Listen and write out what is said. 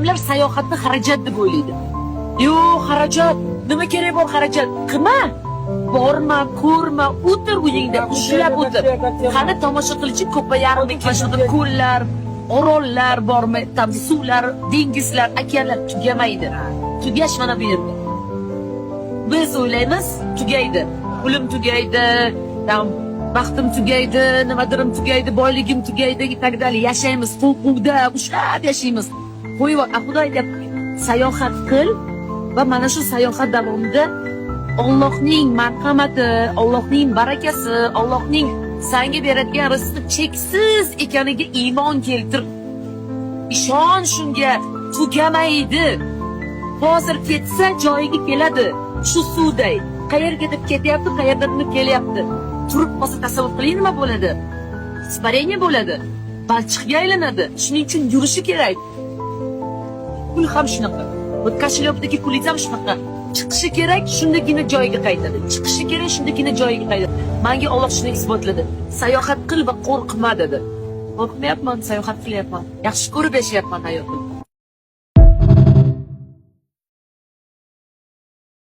Ular sayohatni xarajat deb o'ylaydi. Yo'q, xarajat. Nima kerak bor xarajat? Qilma. Borma, ko'rma, o'tir uyingda, ushlab o'tir. Qani tomosha qilishing ko'payarmi? Kashada ko'llar, orollar bormi? Tam suvlar, dengizlar, okeanlar tugamaydi. Tugash mana bu yerda. Biz o'ylaymiz, tugaydi. Pulim tugaydi, tam baxtim tugaydi, nimadirim tugaydi, boyligim tugaydi, itagdali yashaymiz, qo'rquvda ushlab yashaymiz. Qo'yib, Xudoy deb sayohat qil va mana shu sayohat davomida Allohning marhamati, Allohning barakasi, Allohning senga beradigan rizqi cheksiz ekaniga iymon keltir. Ishon shunga, tugamaydi. Hozir ketsa joyiga keladi. Shu suvday. Qayerga deb ketyapti, qayerdan kelyapti. Turib qolsa tasavvur qiling nima bo'ladi? Isparenya bo'ladi. Balchiqga aylanadi. Shuning uchun yurishi kerak. Pul ham shunaqa. Bu koshelokdagi pulingiz ham shunaqa. Chiqishi kerak, shundagina joyiga qaytadi. Chiqishi kerak, shundagina joyiga qaytadi. Menga Alloh shuni isbotladi. Sayohat qil va qo'rqma dedi. Qo'rqmayapman, sayohat qilyapman. Yaxshi ko'rib yashayapman hayotni.